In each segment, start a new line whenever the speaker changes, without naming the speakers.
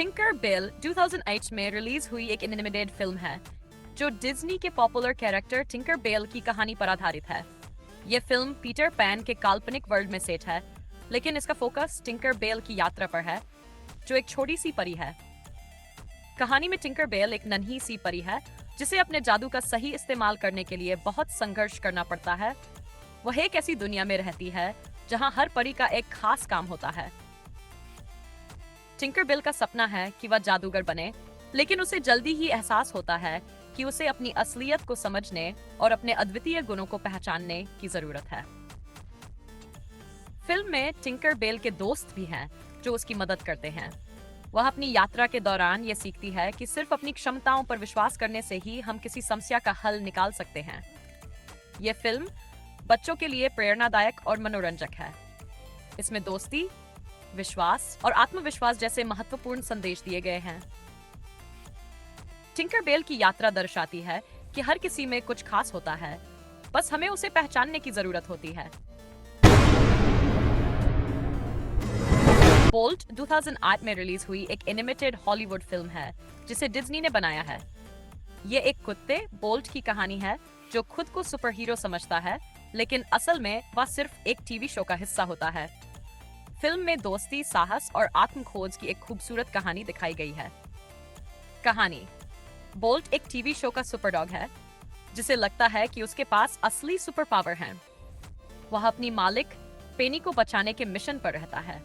Tinker bell 2008 में release हुई एक एनिमेटेड फिल्म है जो डिज्नी के पॉपुलर कैरेक्टर टिंकर बेल की कहानी पर आधारित है। ये फिल्म पीटर पैन के काल्पनिक वर्ल्ड में सेट है, लेकिन इसका फोकस टिंकर बेल की यात्रा पर है, जो एक छोटी सी परी है। कहानी में टिंकर बेल एक नन्ही सी परी है जिसे अपने जादू का सही इस्तेमाल करने के लिए बहुत संघर्ष करना पड़ता है। वह एक ऐसी दुनिया में रहती है जहां हर परी का एक खास काम होता है। टिंकर बेल का सपना है कि वह जादूगर बने, लेकिन उसे जल्दी ही एहसास होता है कि उसे अपनी असलियत को समझने और अपने अद्वितीय गुणों को पहचानने की जरूरत है। फिल्म में टिंकर बेल के दोस्त भी हैं जो उसकी मदद करते हैं। वह अपनी यात्रा के दौरान ये सीखती है कि सिर्फ अपनी क्षमताओं पर विश्वास करने से ही हम किसी समस्या का हल निकाल सकते हैं। यह फिल्म बच्चों के लिए प्रेरणादायक और मनोरंजक है। इसमें दोस्ती, विश्वास और आत्मविश्वास जैसे महत्वपूर्ण संदेश दिए गए हैं। टिंकर बेल की यात्रा दर्शाती है कि हर किसी में कुछ खास होता है, बस हमें उसे पहचानने की जरूरत होती है। बोल्ट 2008 में रिलीज हुई एक एनिमेटेड हॉलीवुड फिल्म है जिसे डिज्नी ने बनाया है। ये एक कुत्ते बोल्ट की कहानी है जो खुद को सुपर हीरो समझता है, लेकिन असल में वह सिर्फ एक टीवी शो का हिस्सा होता है। फिल्म में दोस्ती, साहस और आत्म खोज की एक खूबसूरत कहानी दिखाई गई है। कहानी: बोल्ट एक टीवी शो का सुपर डॉग है जिसे लगता है कि उसके पास असली सुपर पावर है। वह अपनी मालिक पेनी को बचाने के मिशन पर रहता है,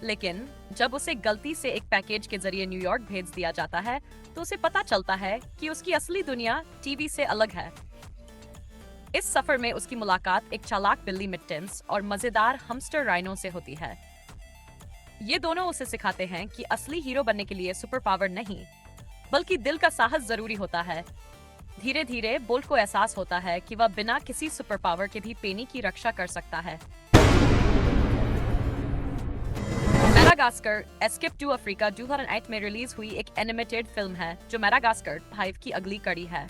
लेकिन जब उसे गलती से एक पैकेज के जरिए न्यूयॉर्क भेज दिया जाता है तो उसे पता चलता है कि उसकी असली दुनिया टीवी से अलग है। इस सफर में उसकी मुलाकात एक चालाक बिल्ली मिट्टेंस और मजेदार हमस्टर राइनो से होती है। ये दोनों उसे सिखाते हैं कि असली हीरो बनने के लिए सुपर पावर नहीं, बल्कि दिल का साहस जरूरी होता है। धीरे धीरे बोल्ट को एहसास होता है कि वह बिना किसी सुपर पावर के भी पेनी की रक्षा कर सकता है। मैडागास्कर एस्केप टू अफ्रीका 2008 में रिलीज हुई एक एनिमेटेड फिल्म है जो मैडागास्कर 5 की अगली कड़ी है।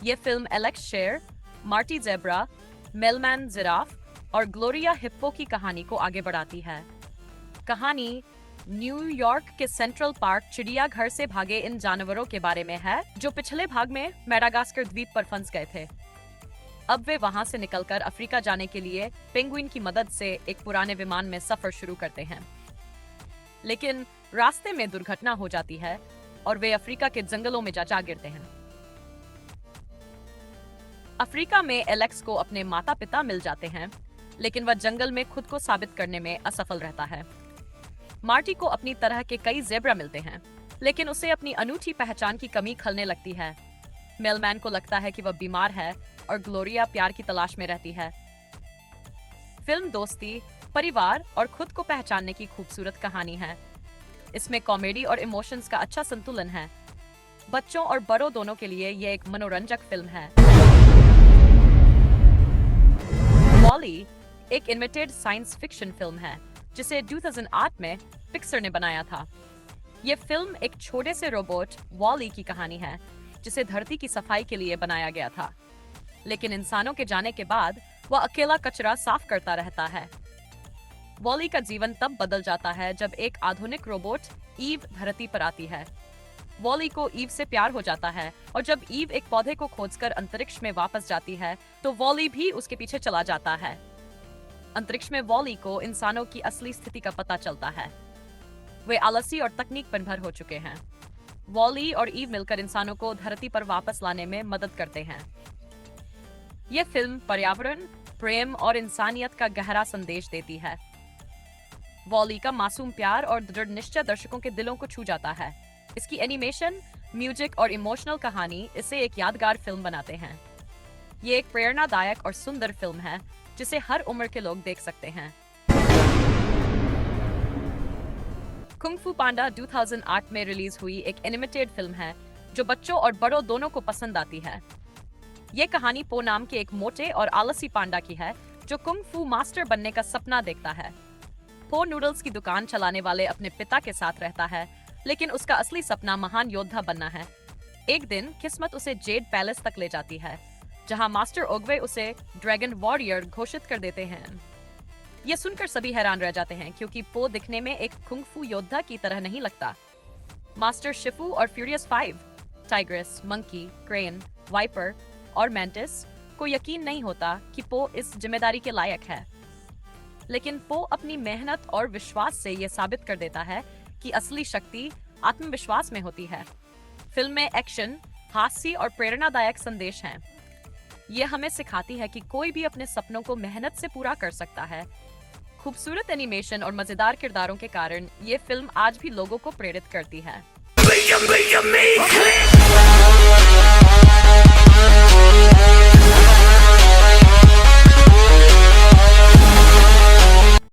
ये फिल्म एलेक्स शेर, मार्टी ज़ेब्रा, मेलमैन जिराफ और ग्लोरिया हिप्पो की कहानी को आगे बढ़ाती है। कहानी न्यूयॉर्क के सेंट्रल पार्क चिड़ियाघर से भागे इन जानवरों के बारे में है जो पिछले भाग में मैडागास्कर द्वीप पर फंस गए थे। अब वे वहां से निकलकर अफ्रीका जाने के लिए पेंगुइन की मदद से एक पुराने विमान में सफर शुरू करते हैं, लेकिन रास्ते में दुर्घटना हो जाती है और वे अफ्रीका के जंगलों में जा गिरते हैं। अफ्रीका में एलेक्स को अपने माता पिता मिल जाते हैं, लेकिन वह जंगल में खुद को साबित करने में असफल रहता है। मार्टी को अपनी तरह के कई ज़ेब्रा मिलते हैं, लेकिन उसे अपनी अनूठी पहचान की कमी खलने लगती है। मेलमैन को लगता है कि वह बीमार है और ग्लोरिया प्यार की तलाश में रहती है। फिल्म दोस्ती, परिवार और खुद को पहचानने की खूबसूरत कहानी है। इसमें कॉमेडी और इमोशंस का अच्छा संतुलन है। बच्चों और बड़ों दोनों के लिए यह एक मनोरंजक फिल्म है। वॉली एक एनिमेटेड साइंस फिक्शन फिल्म है जिसे 2008 में पिक्सर ने बनाया था। यह फिल्म एक छोटे से रोबोट वॉली की कहानी है जिसे धरती की सफाई के लिए बनाया गया था, लेकिन इंसानों के जाने के बाद वह अकेला कचरा साफ करता रहता है। वॉली का जीवन तब बदल जाता है जब एक आधुनिक रोबोट ईव धरती पर आती है। वॉली को ईव से प्यार हो जाता है और जब ईव एक पौधे को खोजकर अंतरिक्ष में वापस जाती है तो वॉली भी उसके पीछे चला जाता है। अंतरिक्ष में वॉली को इंसानों की असली स्थिति का पता चलता है। वे आलसी और तकनीक पर निर्भर हो चुके हैं। वॉली और ईव मिलकर इंसानों को धरती पर वापस लाने में मदद करते हैं। यह फिल्म पर्यावरण, प्रेम और इंसानियत का गहरा संदेश देती है। वॉली का मासूम प्यार और दृढ़ निश्चय दर्शकों के दिलों को छू जाता है। इसकी एनिमेशन, म्यूजिक और इमोशनल कहानी इसे एक यादगार फिल्म बनाते हैं। ये एक प्रेरणादायक और सुंदर फिल्म है जिसे हर उम्र के लोग देख सकते हैं। कुंग फू पांडा 2008 में रिलीज हुई एक एनिमेटेड फिल्म है जो बच्चों और बड़ों दोनों को पसंद आती है। ये कहानी पो नाम के एक मोटे और आलसी पांडा की है जो कुंग फू मास्टर बनने का सपना देखता है। पो नूडल्स की दुकान चलाने वाले अपने पिता के साथ रहता है, लेकिन उसका असली सपना महान योद्धा बनना है। एक दिन किस्मत उसे जेड पैलेस तक ले जाती है, जहां मास्टर ओगवे उसे ड्रैगन वॉरियर घोषित कर देते हैं। यह सुनकर सभी हैरान रह जाते हैं क्योंकि पो दिखने में एक कुंग फू योद्धा की तरह नहीं लगता। मास्टर शिफू और Furious 5, Tigress, Monkey, Crane, Viper और मैंटिस को यकीन नहीं होता कि पो इस जिम्मेदारी के लायक है। लेकिन पो अपनी मेहनत और विश्वास से यह साबित कर देता है कि असली शक्ति आत्मविश्वास में होती है। फिल्म में एक्शन, हास्य और प्रेरणादायक संदेश हैं। यह हमें सिखाती है कि कोई भी अपने सपनों को मेहनत से पूरा कर सकता है। खूबसूरत एनिमेशन और मजेदार किरदारों के कारण ये फिल्म आज भी लोगों को प्रेरित करती है।